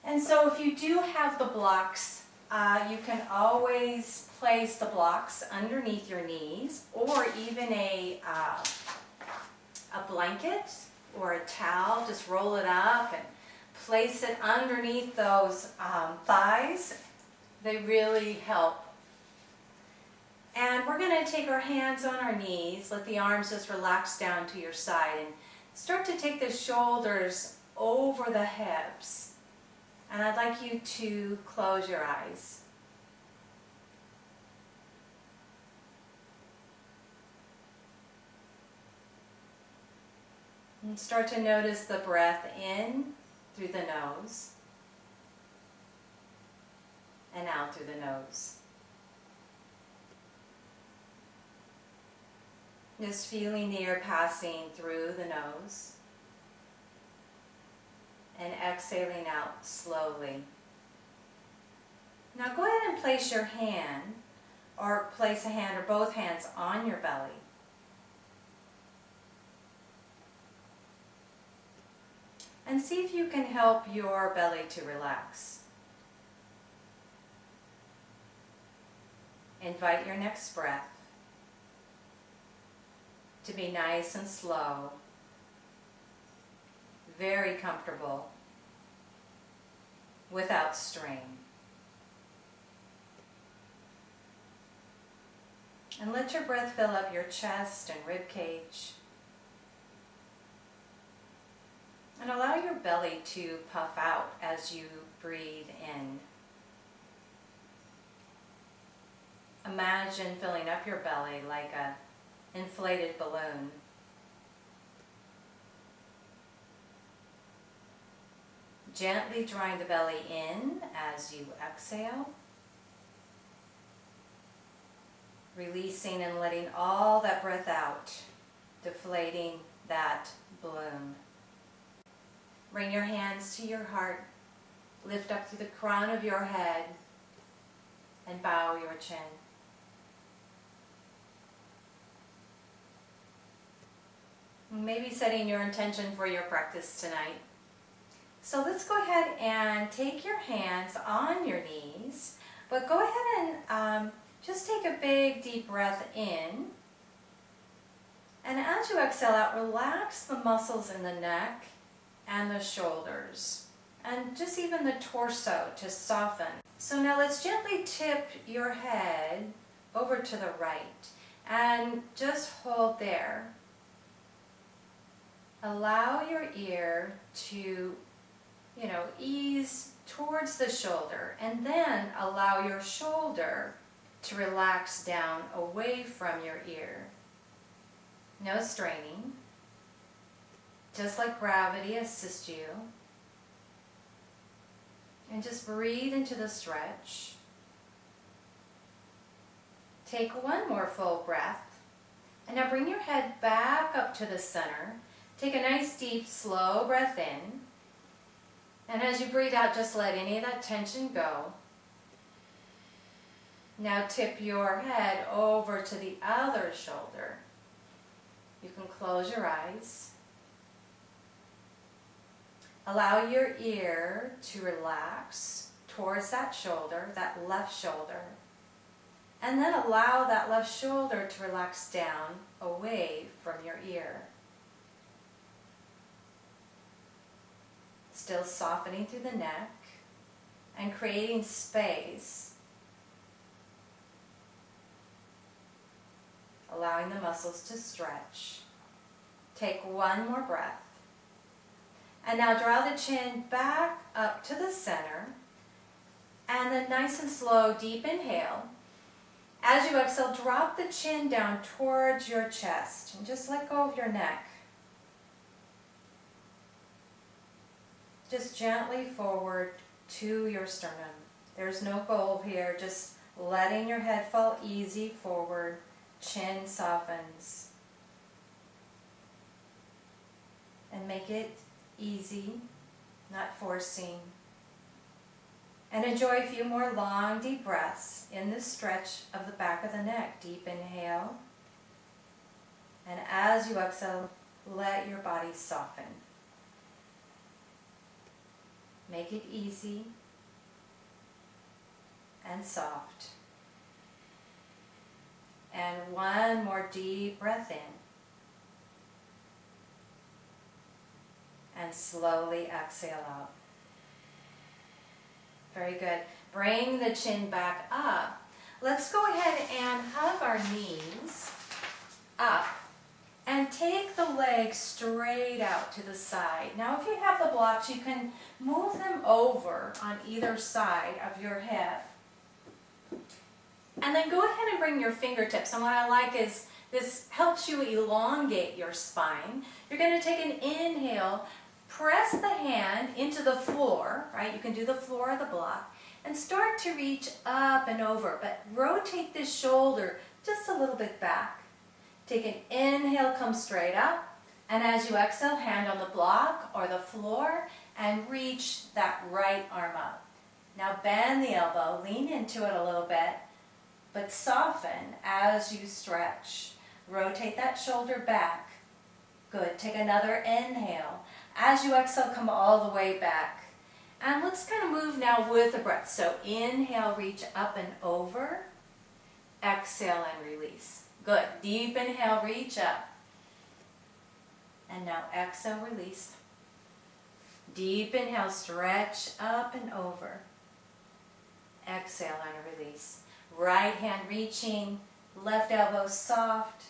And so if you do have the blocks, you can always place the blocks underneath your knees, or even a blanket or a towel. Just roll it up and place it underneath those thighs. They really help. And we're going to take our hands on our knees, let the arms just relax down to your side, and start to take the shoulders over the hips. And I'd like you to close your eyes. And start to notice the breath in through the nose and out through the nose. Just feeling the air passing through the nose and exhaling out slowly. Now go ahead and place your hand, or place a hand or both hands on your belly. And see if you can help your belly to relax. Invite your next breath to be nice and slow, very comfortable, without strain. And let your breath fill up your chest and rib cage. And allow your belly to puff out as you breathe in. Imagine filling up your belly like an inflated balloon. Gently drawing the belly in as you exhale. Releasing and letting all that breath out, deflating that balloon. Bring your hands to your heart, lift up to the crown of your head, and bow your chin. Maybe setting your intention for your practice tonight. So let's go ahead and take your hands on your knees, but go ahead and just take a big deep breath in. And as you exhale out, relax the muscles in the neck and the shoulders, and just even the torso to soften. So now let's gently tip your head over to the right and just hold there. Allow your ear to, ease towards the shoulder, and then allow your shoulder to relax down away from your ear. No straining. Just let gravity assist you. And just breathe into the stretch. Take one more full breath. And now bring your head back up to the center. Take a nice deep slow breath in. And as you breathe out, just let any of that tension go. Now tip your head over to the other shoulder. You can close your eyes. Allow your ear to relax towards that shoulder, that left shoulder. And then allow that left shoulder to relax down away from your ear. Still softening through the neck and creating space. Allowing the muscles to stretch. Take one more breath. And now draw the chin back up to the center. And then nice and slow, deep inhale. As you exhale, drop the chin down towards your chest. And just let go of your neck. Just gently forward to your sternum. There's no goal here, just letting your head fall easy forward. Chin softens. And make it easy, not forcing. And enjoy a few more long, deep breaths in this stretch of the back of the neck. Deep inhale. And as you exhale, let your body soften. Make it easy and soft. And one more deep breath in. And slowly exhale out. Very good. Bring the chin back up. Let's go ahead and hug our knees up and take the legs straight out to the side. Now if you have the blocks, you can move them over on either side of your hip. And then go ahead and bring your fingertips. And what I like is this helps you elongate your spine. You're going to take an inhale, press the hand into the floor, right? You can do the floor of the block, and start to reach up and over, but rotate this shoulder just a little bit back. Take an inhale, come straight up, and as you exhale, hand on the block or the floor, and reach that right arm up. Now bend the elbow, lean into it a little bit, but soften as you stretch. Rotate that shoulder back. Good. Take another inhale. As you exhale, come all the way back. And let's kind of move now with the breath. So inhale, reach up and over. Exhale and release. Good. Deep inhale, reach up. And now exhale, release. Deep inhale, stretch up and over. Exhale and release. Right hand reaching, left elbow soft.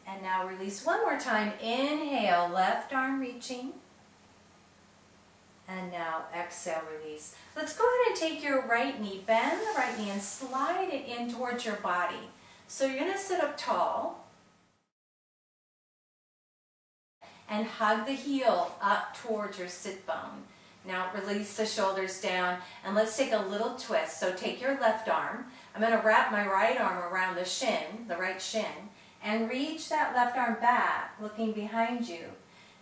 And now release one more time. Inhale, left arm reaching. And now exhale, release. Let's go ahead and take your right knee, bend the right knee and slide it in towards your body. So you're going to sit up tall and hug the heel up towards your sit bone. Now release the shoulders down and let's take a little twist. So take your left arm. I'm going to wrap my right arm around the shin, the right shin, and reach that left arm back, looking behind you.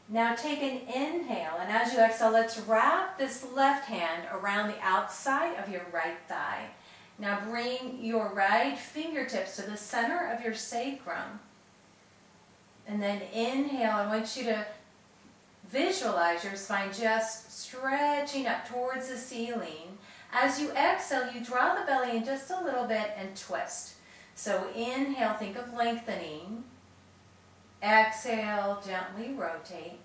Now take an inhale, and as you exhale, let's wrap this left hand around the outside of your right thigh. Now bring your right fingertips to the center of your sacrum. And then inhale, I want you to visualize your spine just stretching up towards the ceiling. As you exhale, you draw the belly in just a little bit and twist. So inhale, think of lengthening. Exhale, gently rotate.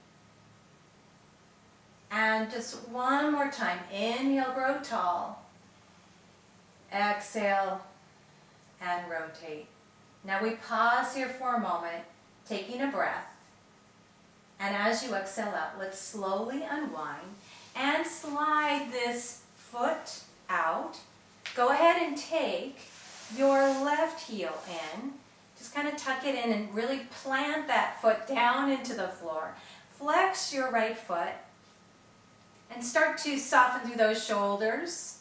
And just one more time. Inhale, grow tall. Exhale, and rotate. Now we pause here for a moment, taking a breath. And as you exhale out, let's slowly unwind and slide this foot out. Go ahead and take your left heel in. Just kind of tuck it in and really plant that foot down into the floor. Flex your right foot and start to soften through those shoulders.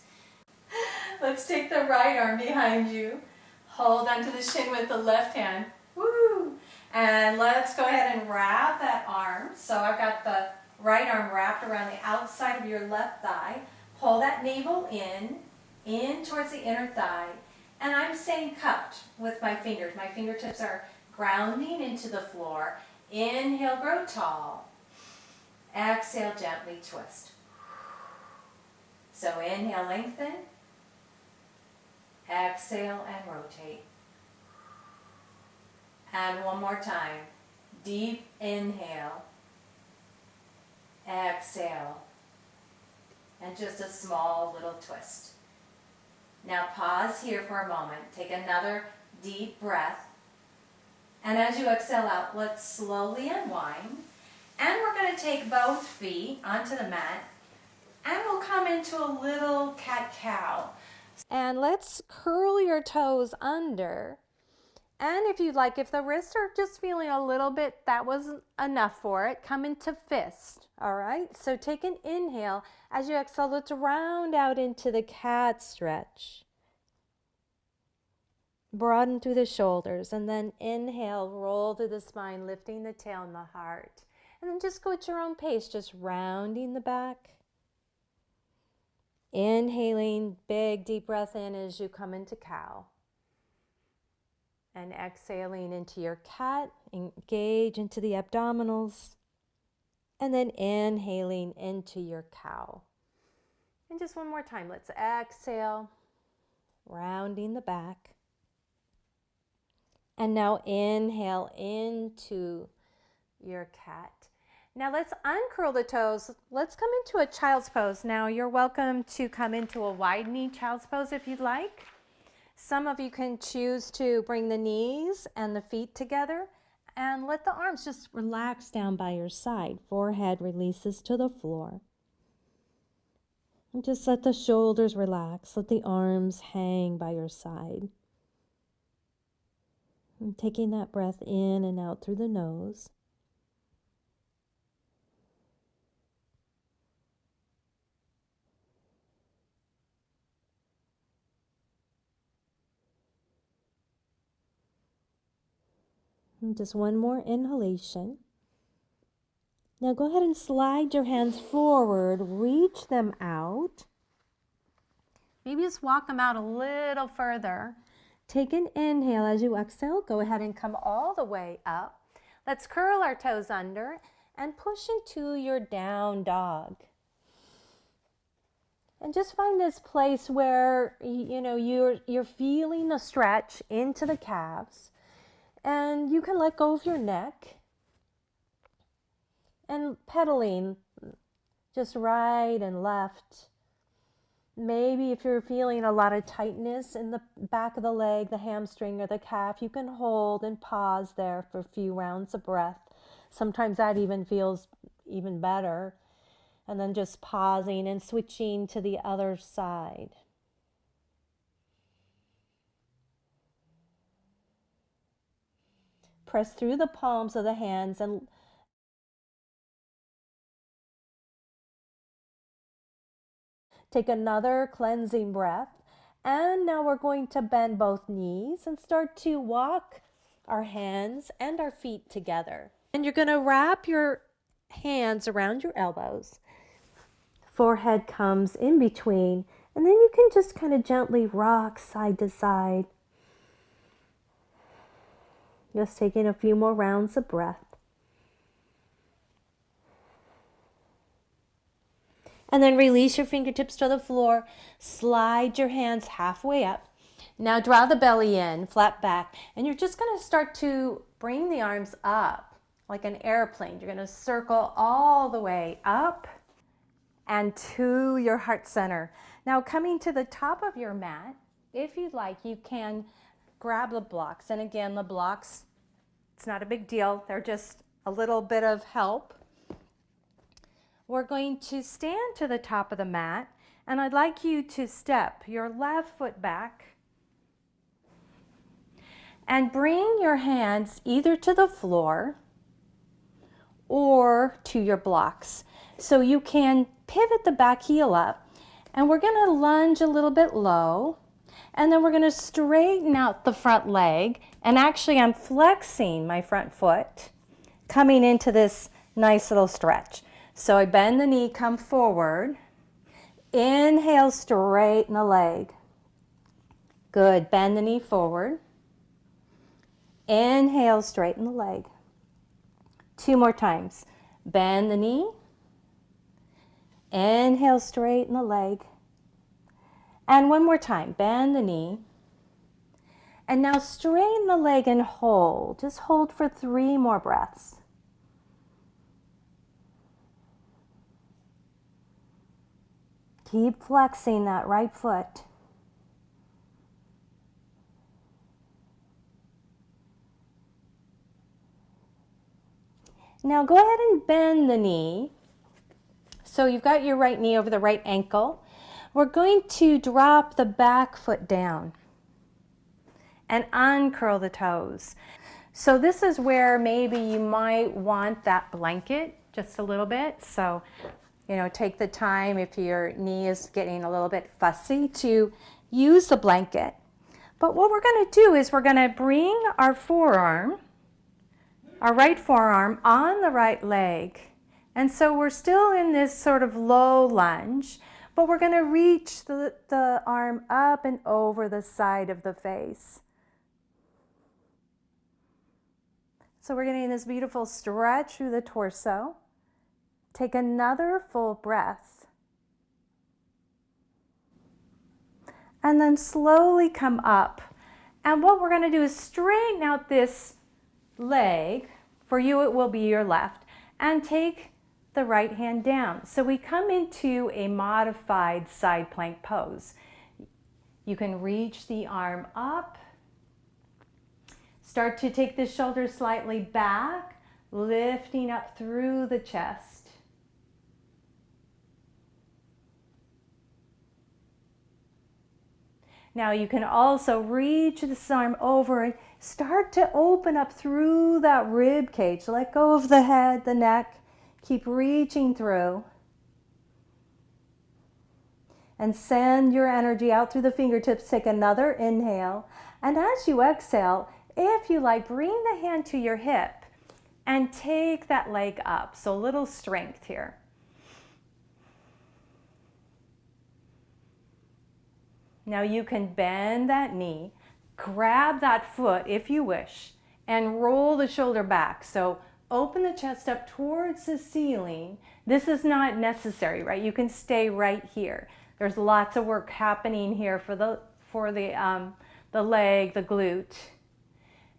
Let's take the right arm behind you. Hold onto the shin with the left hand. Woo! And let's go ahead and wrap that arm. So I've got the right arm wrapped around the outside of your left thigh. Pull that navel in towards the inner thigh. And I'm staying cupped with my fingers. My fingertips are grounding into the floor. Inhale, grow tall. Exhale, gently twist. So inhale, lengthen. Exhale and rotate. And one more time. Deep inhale. Exhale. And just a small little twist. Now pause here for a moment. Take another deep breath. And as you exhale out, let's slowly unwind. And we're going to take both feet onto the mat. And we'll come into a little cat-cow. And let's curl your toes under. And if you'd like, if the wrists are just feeling a little bit, that wasn't enough for it, come into fist. All right, so take an inhale. As you exhale, let's round out into the cat stretch. Broaden through the shoulders, and then inhale, roll through the spine, lifting the tail and the heart. And then just go at your own pace, just rounding the back. Inhaling, big deep breath in as you come into cow. And exhaling into your cat, engage into the abdominals. And then inhaling into your cow. And just one more time, let's exhale, rounding the back. And now inhale into your cat. Now let's uncurl the toes. Let's come into a child's pose. Now you're welcome to come into a wide knee child's pose if you'd like. Some of you can choose to bring the knees and the feet together and let the arms just relax down by your side. Forehead releases to the floor. And just let the shoulders relax. Let the arms hang by your side. And taking that breath in and out through the nose. And just one more inhalation. Now go ahead and slide your hands forward, reach them out. Maybe just walk them out a little further. Take an inhale as you exhale. Go ahead and come all the way up. Let's curl our toes under and push into your down dog. And just find this place where you're feeling the stretch into the calves. And you can let go of your neck. And pedaling just right and left. Maybe if you're feeling a lot of tightness in the back of the leg, the hamstring or the calf, you can hold and pause there for a few rounds of breath. Sometimes that even feels even better. And then just pausing and switching to the other side. Press through the palms of the hands and take another cleansing breath. And now we're going to bend both knees and start to walk our hands and our feet together. And you're going to wrap your hands around your elbows. Forehead comes in between. And then you can just kind of gently rock side to side. Just taking a few more rounds of breath. And then release your fingertips to the floor. Slide your hands halfway up. Now draw the belly in, flat back. And you're just going to start to bring the arms up like an airplane. You're going to circle all the way up and to your heart center. Now coming to the top of your mat, if you'd like, you can grab the blocks. And again, the blocks, it's not a big deal. They're just a little bit of help. We're going to stand to the top of the mat, and I'd like you to step your left foot back and bring your hands either to the floor or to your blocks. So you can pivot the back heel up, and we're going to lunge a little bit low, and then we're going to straighten out the front leg, and actually I'm flexing my front foot, coming into this nice little stretch. So I bend the knee, come forward. Inhale, straighten the leg. Good, bend the knee forward. Inhale, straighten the leg. 2 more times. Bend the knee. Inhale, straighten the leg. And 1 more time, bend the knee. And now straighten the leg and hold. Just hold for 3 more breaths. Keep flexing that right foot. Now go ahead and bend the knee. So you've got your right knee over the right ankle. We're going to drop the back foot down and uncurl the toes. So this is where maybe you might want that blanket just a little bit. So take the time if your knee is getting a little bit fussy to use the blanket. But what we're going to do is we're going to bring our right forearm on the right leg. And so we're still in this sort of low lunge, but we're going to reach the arm up and over the side of the face. So we're getting this beautiful stretch through the torso. Take another full breath. And then slowly come up. And what we're going to do is straighten out this leg. For you, it will be your left. And take the right hand down. So we come into a modified side plank pose. You can reach the arm up. Start to take the shoulders slightly back, lifting up through the chest. Now you can also reach this arm over and start to open up through that rib cage. Let go of the head, the neck. Keep reaching through. And send your energy out through the fingertips. Take another inhale. And as you exhale, if you like, bring the hand to your hip and take that leg up. So a little strength here. Now you can bend that knee, grab that foot if you wish, and roll the shoulder back. So open the chest up towards the ceiling. This is not necessary, right? You can stay right here. There's lots of work happening here for the leg, the glute.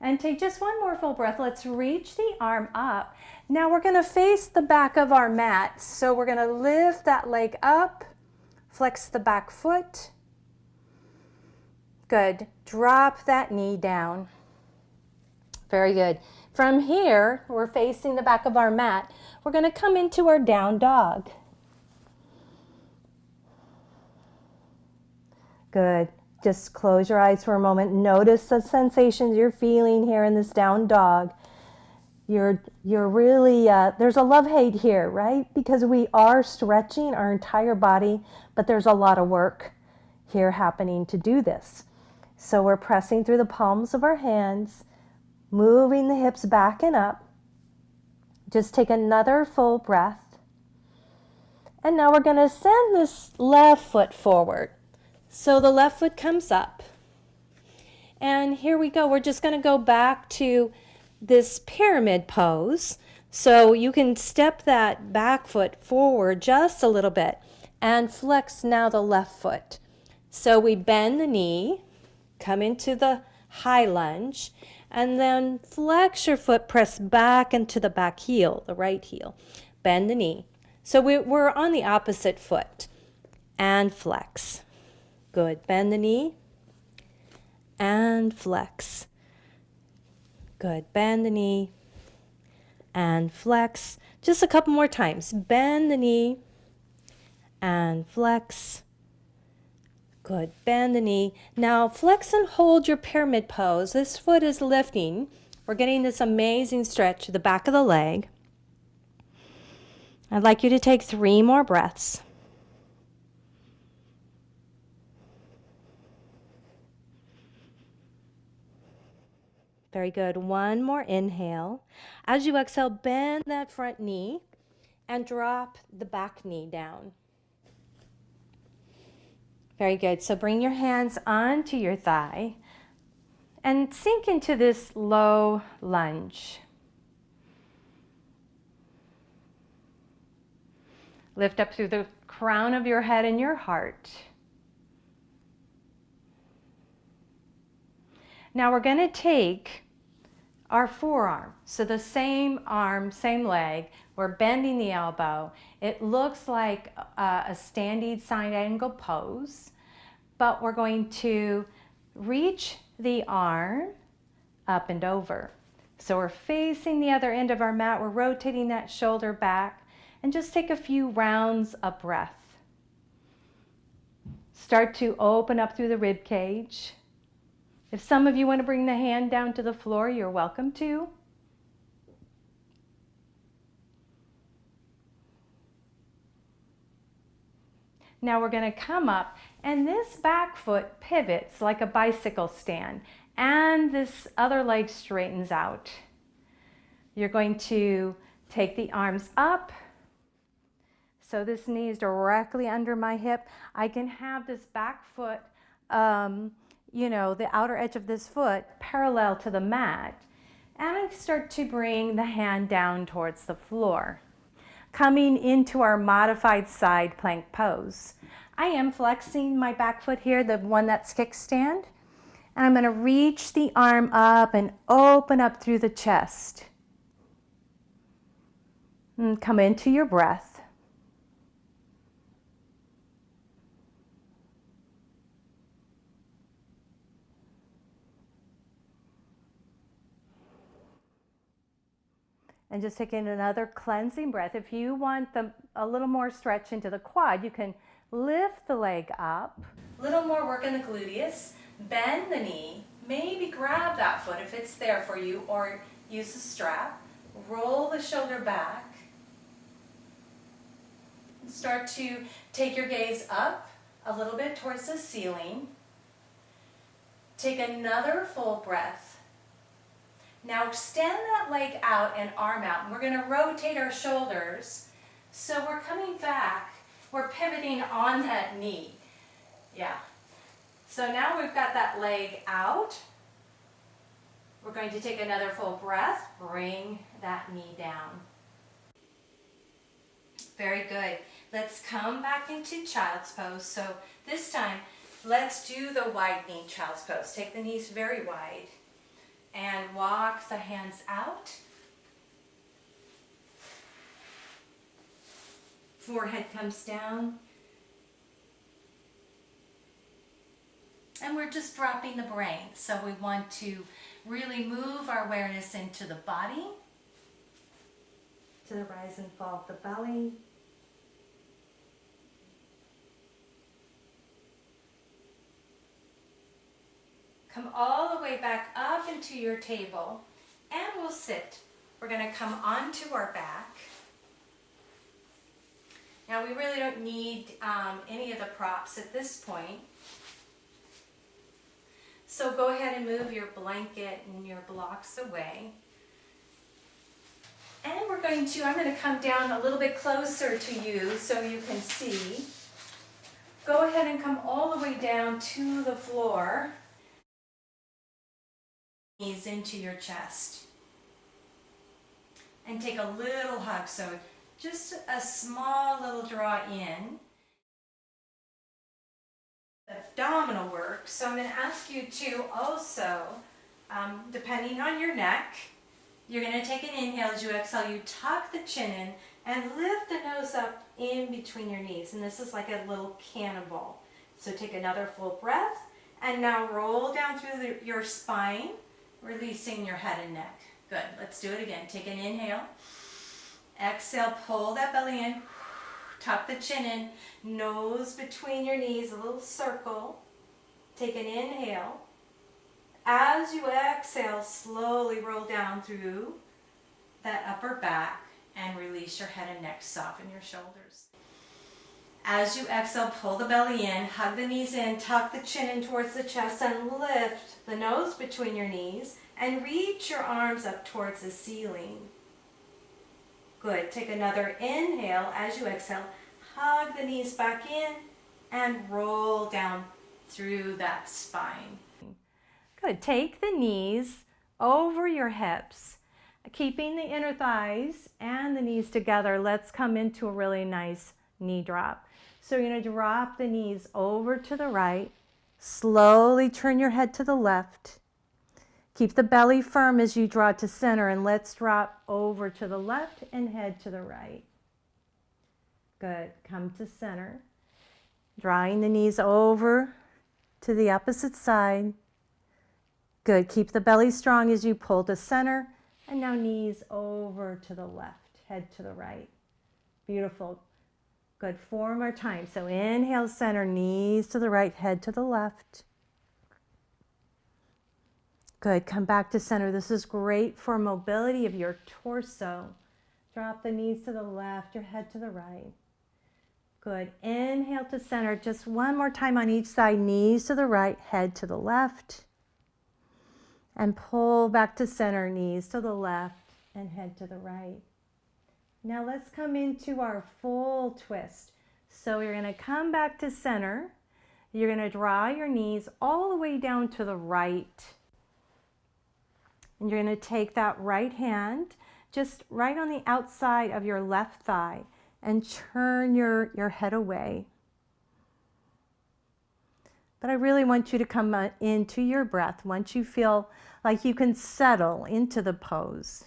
And take just one more full breath. Let's reach the arm up. Now we're going to face the back of our mat. So we're going to lift that leg up, flex the back foot. Good. Drop that knee down. Very good. From here, we're facing the back of our mat. We're going to come into our down dog. Good. Just close your eyes for a moment. Notice the sensations you're feeling here in this down dog. You're really, there's a love-hate here, right? Because we are stretching our entire body, but there's a lot of work here happening to do this. So we're pressing through the palms of our hands, moving the hips back and up. Just take another full breath. And now we're going to send this left foot forward. So the left foot comes up. And here we go. We're just going to go back to this pyramid pose. So you can step that back foot forward just a little bit and flex now the left foot. So we bend the knee, come into the high lunge, and then flex your foot, press back into the back heel, the right heel. Bend the knee. So we're on the opposite foot. And flex. Good. Bend the knee. And flex. Good. Bend the knee. And flex. Just a couple more times. Bend the knee. And flex. Good. Bend the knee. Now flex and hold your pyramid pose. This foot is lifting. We're getting this amazing stretch to the back of the leg. I'd like you to take 3 more breaths. Very good. One more inhale. As you exhale, bend that front knee and drop the back knee down. Very good. So bring your hands onto your thigh and sink into this low lunge. Lift up through the crown of your head and your heart. Now we're going to take our forearm. So the same arm, same leg, we're bending the elbow. It looks like a standing side angle pose, but we're going to reach the arm up and over. So we're facing the other end of our mat. We're rotating that shoulder back and just take a few rounds of breath. Start to open up through the rib cage. If some of you want to bring the hand down to the floor, you're welcome to. Now we're going to come up, and this back foot pivots like a bicycle stand, and this other leg straightens out. You're going to take the arms up. So this knee is directly under my hip. I can have this back foot, the outer edge of this foot parallel to the mat. And I start to bring the hand down towards the floor. coming into our modified side plank pose. I am flexing my back foot here, the one that's kickstand, and I'm going to reach the arm up and open up through the chest. And come into your breath. And just taking another cleansing breath. If you want a little more stretch into the quad, you can lift the leg up. A little more work in the gluteus. Bend the knee. Maybe grab that foot if it's there for you, or use a strap. Roll the shoulder back. Start to take your gaze up a little bit towards the ceiling. Take another full breath. Now extend that leg out and arm out. And we're going to rotate our shoulders. So we're coming back. We're pivoting on that knee. Yeah. So now we've got that leg out. We're going to take another full breath. Bring that knee down. Very good. Let's come back into child's pose. So this time, let's do the wide knee child's pose. Take the knees very wide and walk the hands out. Forehead comes down. And we're just dropping the brain. So we want to really move our awareness into the body, to the rise and fall of the belly. Come all the way back up into your table, and we'll sit. We're going to come onto our back. Now we really don't need any of the props at this point. So go ahead and move your blanket and your blocks away. And I'm going to come down a little bit closer to you so you can see. Go ahead and come all the way down to the floor. Knees into your chest. And take a little hug. So just a small little draw in. Abdominal work. So I'm going to ask you to also, depending on your neck, you're going to take an inhale. As you exhale, you tuck the chin in and lift the nose up in between your knees. And this is like a little cannonball. So take another full breath. And now roll down through your spine, releasing your head and neck. Good. Let's do it again. Take an inhale. Exhale, pull that belly in. Tuck the chin in, nose between your knees, a little circle. Take an inhale. As you exhale, slowly roll down through that upper back and release your head and neck. Soften your shoulders. As you exhale, pull the belly in, hug the knees in, tuck the chin in towards the chest, and lift the nose between your knees and reach your arms up towards the ceiling. Good. Take another inhale. As you exhale, hug the knees back in and roll down through that spine. Good. Take the knees over your hips, keeping the inner thighs and the knees together. Let's come into a really nice knee drop. So you're going to drop the knees over to the right. Slowly turn your head to the left. Keep the belly firm as you draw to center, and let's drop over to the left and head to the right. Good. Come to center. Drawing the knees over to the opposite side. Good. Keep the belly strong as you pull to center, and now knees over to the left, head to the right. Beautiful. Good. 4 more times. So inhale, center, knees to the right, head to the left. Good. Come back to center. This is great for mobility of your torso. Drop the knees to the left, your head to the right. Good. Inhale to center. Just one more time on each side. Knees to the right, head to the left. And pull back to center. Knees to the left and head to the right. Now let's come into our full twist. So you're going to come back to center. You're going to draw your knees all the way down to the right. And you're going to take that right hand, just right on the outside of your left thigh, and turn your head away. But I really want you to come into your breath once you feel like you can settle into the pose.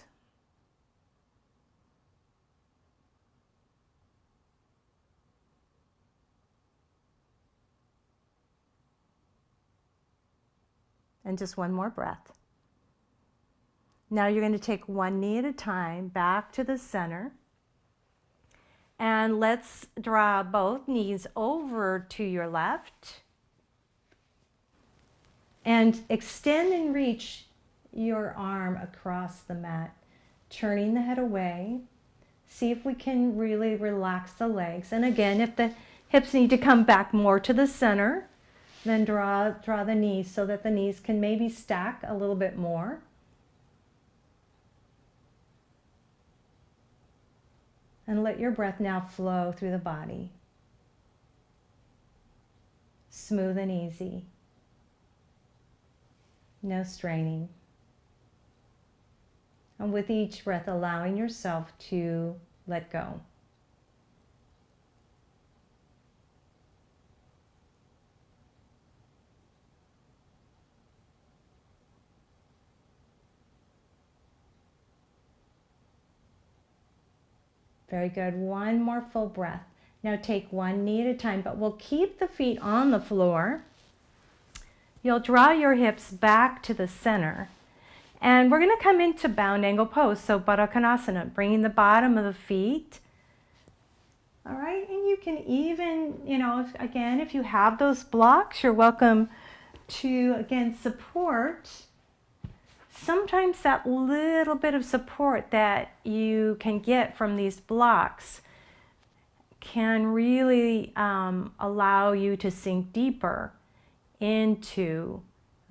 And just one more breath. Now you're going to take one knee at a time back to the center. And let's draw both knees over to your left. And extend and reach your arm across the mat, turning the head away. See if we can really relax the legs. And again, if the hips need to come back more to the center, then draw the knees so that the knees can maybe stack a little bit more. And let your breath now flow through the body. Smooth and easy. No straining. And with each breath, allowing yourself to let go. Very good. One more full breath. Now take one knee at a time, but we'll keep the feet on the floor. You'll draw your hips back to the center. And we're going to come into bound angle pose, so Baddha Konasana, bringing the bottom of the feet. All right, and you can even, if you have those blocks, you're welcome to, again, support. Sometimes that little bit of support that you can get from these blocks can really allow you to sink deeper into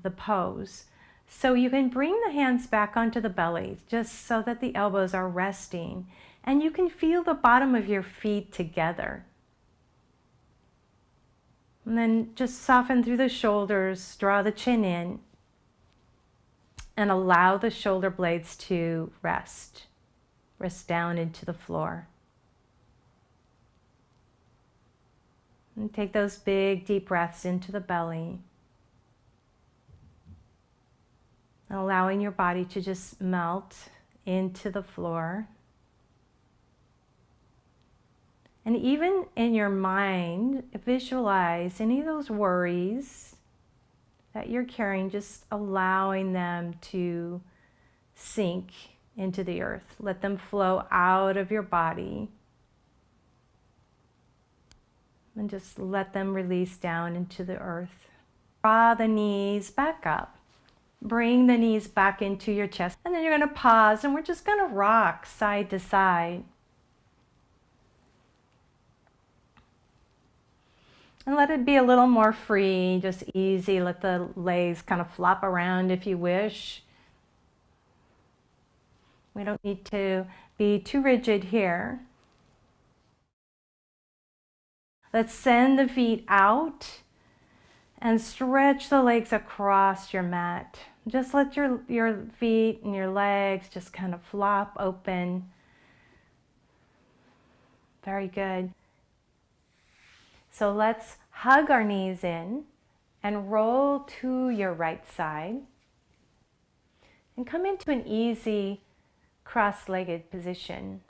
the pose. So you can bring the hands back onto the belly just so that the elbows are resting, and you can feel the bottom of your feet together. And then just soften through the shoulders, draw the chin in, and allow the shoulder blades to rest down into the floor. And take those big deep breaths into the belly. Allowing your body to just melt into the floor. And even in your mind, visualize any of those worries that you're carrying, just allowing them to sink into the earth. Let them flow out of your body. And just let them release down into the earth. Draw the knees back up. Bring the knees back into your chest. And then you're going to pause, and we're just going to rock side to side. And let it be a little more free, just easy. Let the legs kind of flop around if you wish. We don't need to be too rigid here. Let's send the feet out and stretch the legs across your mat. Just let your feet and your legs just kind of flop open. Very good. So let's hug our knees in and roll to your right side. And come into an easy cross-legged position.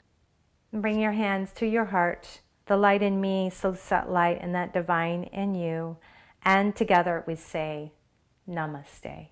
And bring your hands to your heart. The light in me, so set light, and that divine in you. And together we say, Namaste.